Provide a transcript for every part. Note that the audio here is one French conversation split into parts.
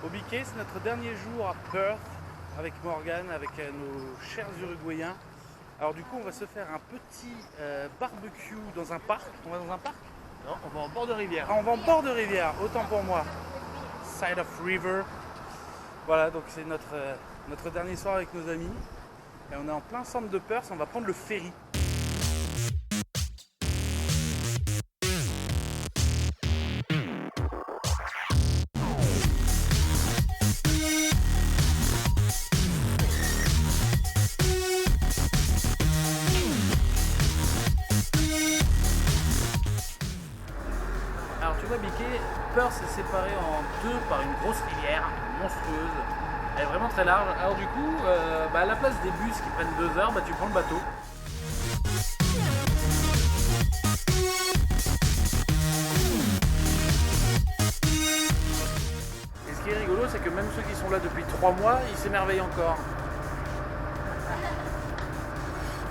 Au Biquet, c'est notre dernier jour à Perth avec Morgan, avec nos chers Uruguayens. Alors du coup, on va se faire un petit barbecue dans un parc. On va dans un parc? Non, on va en bord de rivière. Ah, on va en bord de rivière, autant pour moi. Side of river. Voilà, donc c'est notre dernier soir avec nos amis. Et on est en plein centre de Perth, on va prendre le ferry. Alors tu vois Biquet, Perth est séparé en deux par une grosse rivière monstrueuse. Elle est vraiment très large. Alors du coup, à la place des bus qui prennent 2 heures, tu prends le bateau. Et ce qui est rigolo, c'est que même ceux qui sont là depuis 3 mois, ils s'émerveillent encore.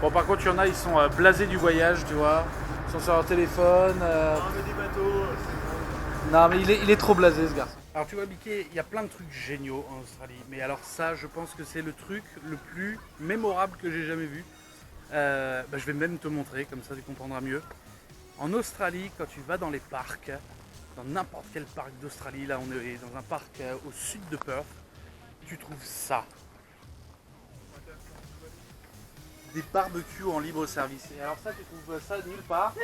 Bon, par contre, il y en a, ils sont blasés du voyage, tu vois. Ils sont sur leur téléphone. Non, mais des bateaux, Non, mais il est trop blasé, ce garçon. Alors, tu vois, Biquet, il y a plein de trucs géniaux en Australie. Mais alors, ça, je pense que c'est le truc le plus mémorable que j'ai jamais vu. Je vais même te montrer, comme ça, tu comprendras mieux. En Australie, quand tu vas dans les parcs, dans n'importe quel parc d'Australie, là, on est dans un parc au sud de Perth, tu trouves ça. Des barbecues en libre service. Et alors ça, tu trouves ça nulle part.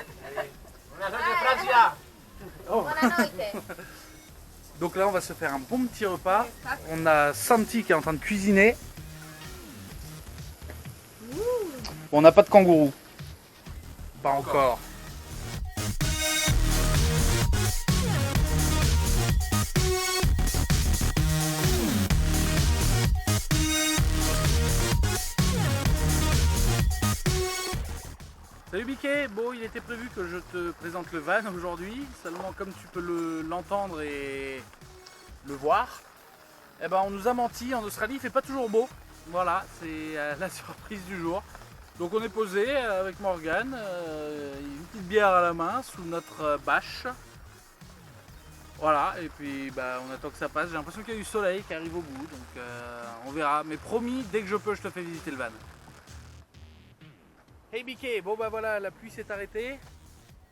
On a fait de Francia. Oh. Donc là, on va se faire un bon petit repas. On a Santi qui est en train de cuisiner. Bon, on n'a pas de kangourou. Pas encore. Salut Biquet, bon il était prévu que je te présente le van aujourd'hui, seulement comme tu peux l'entendre et le voir, on nous a menti, en Australie il fait pas toujours beau, voilà, c'est la surprise du jour. Donc on est posé avec Morgan, une petite bière à la main sous notre bâche. Voilà, et puis on attend que ça passe, j'ai l'impression qu'il y a du soleil qui arrive au bout, donc on verra, mais promis, dès que je peux je te fais visiter le van. Hey Biquet, bon voilà, la pluie s'est arrêtée,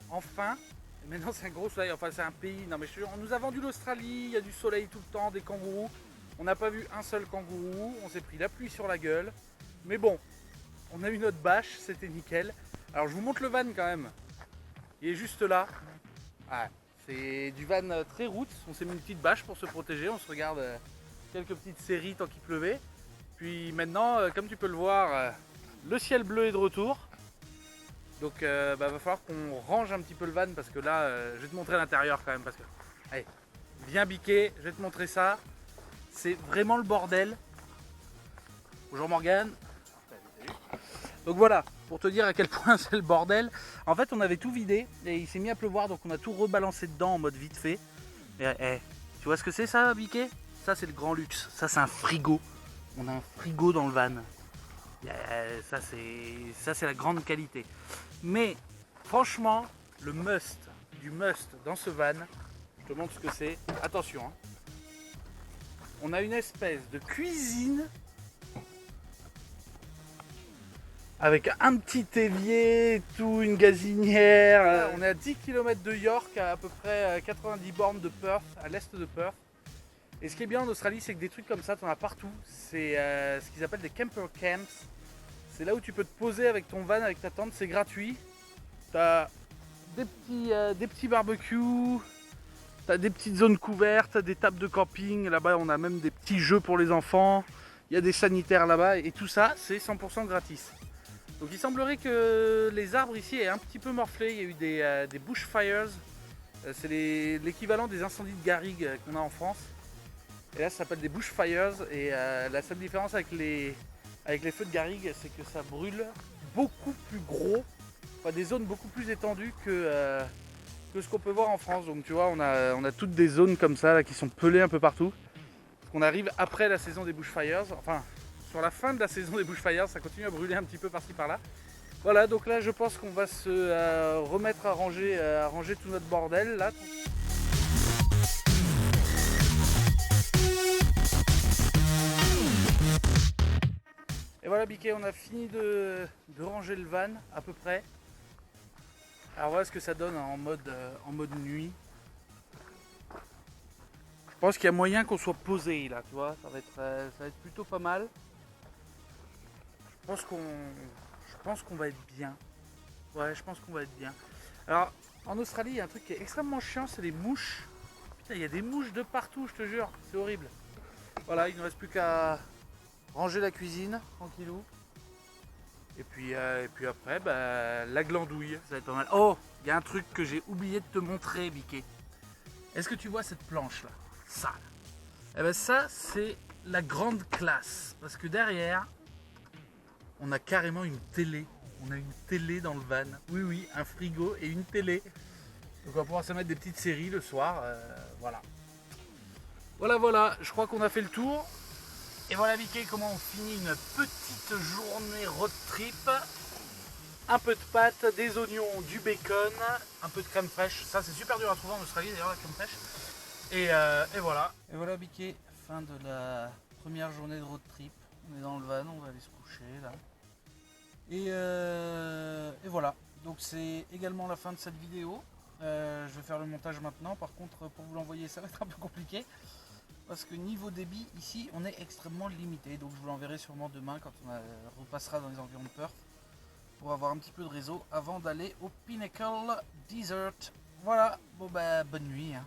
enfin, et maintenant c'est un gros soleil, enfin c'est un pays, non mais on nous a vendu l'Australie, il y a du soleil tout le temps, des kangourous, on n'a pas vu un seul kangourou, on s'est pris la pluie sur la gueule, mais bon, on a eu notre bâche, c'était nickel. Alors je vous montre le van quand même, il est juste là, ouais, c'est du van très roots, on s'est mis une petite bâche pour se protéger, on se regarde quelques petites séries tant qu'il pleuvait, puis maintenant, comme tu peux le voir, le ciel bleu est de retour. Donc va falloir qu'on range un petit peu le van parce que là je vais te montrer l'intérieur quand même parce que. Allez, viens Biquet, je vais te montrer ça. C'est vraiment le bordel. Bonjour Morgan. Donc voilà, pour te dire à quel point c'est le bordel. En fait on avait tout vidé et il s'est mis à pleuvoir donc on a tout rebalancé dedans en mode vite fait. Et, tu vois ce que c'est ça Biquet? Ça c'est le grand luxe, ça c'est un frigo. On a un frigo dans le van. Ça c'est la grande qualité. Mais franchement, le must du must dans ce van, je te montre ce que c'est. Attention, hein. On a une espèce de cuisine avec un petit évier, et tout, une gazinière. On est à 10 km de York, à peu près 90 bornes de Perth, à l'est de Perth. Et ce qui est bien en Australie, c'est que des trucs comme ça, tu en as partout. C'est ce qu'ils appellent des camper camps. C'est là où tu peux te poser avec ton van, avec ta tente, c'est gratuit. T'as des petits barbecues, t'as des petites zones couvertes, t'as des tables de camping. Là-bas, on a même des petits jeux pour les enfants. Il y a des sanitaires là-bas et tout ça, c'est 100% gratis. Donc il semblerait que les arbres ici aient un petit peu morflé. Il y a eu des bushfires. C'est l'équivalent des incendies de garrigue qu'on a en France. Et là, ça s'appelle des bushfires. Et la seule différence avec les feux de garrigue, c'est que ça brûle beaucoup plus gros, enfin, des zones beaucoup plus étendues que ce qu'on peut voir en France. Donc tu vois, on a toutes des zones comme ça là, qui sont pelées un peu partout. Parce qu'on arrive après la saison des bushfires, enfin sur la fin de la saison des bushfires, ça continue à brûler un petit peu par-ci par-là. Voilà, donc là je pense qu'on va se remettre à ranger tout notre bordel là. voilà Biquet, on a fini de ranger le van à peu près. Alors voilà ce que ça donne en mode nuit. Je pense qu'il y a moyen qu'on soit posé là, tu vois, ça va être plutôt pas mal. Je pense qu'on va être bien. Ouais, je pense qu'on va être bien. Alors, en Australie, il y a un truc qui est extrêmement chiant, c'est les mouches. Putain, il y a des mouches de partout, je te jure, c'est horrible. Voilà, il ne reste plus qu'à ranger la cuisine, tranquillou. Et puis après, bah, la glandouille, ça va être pas mal. Oh, il y a un truc que j'ai oublié de te montrer, Biquet. Est-ce que tu vois cette planche là? Ça là. Eh ben ça, c'est la grande classe. Parce que derrière, on a carrément une télé. On a une télé dans le van. Oui, oui, un frigo et une télé. Donc on va pouvoir se mettre des petites séries le soir. Voilà. Voilà, je crois qu'on a fait le tour. Et voilà, Mickey, comment on finit une petite journée road trip. Un peu de pâtes, des oignons, du bacon, un peu de crème fraîche. Ça, c'est super dur à trouver en Australie d'ailleurs, la crème fraîche. Et voilà. Et voilà, Biquet, fin de la première journée de road trip. On est dans le van, on va aller se coucher là. Et voilà. Donc c'est également la fin de cette vidéo. Je vais faire le montage maintenant. Par contre, pour vous l'envoyer, ça va être un peu compliqué. Parce que niveau débit, ici, on est extrêmement limité. Donc je vous l'enverrai sûrement demain quand on repassera dans les environs de Perth. Pour avoir un petit peu de réseau avant d'aller au Pinnacle Desert. Voilà. Bon bah, bonne nuit. Hein.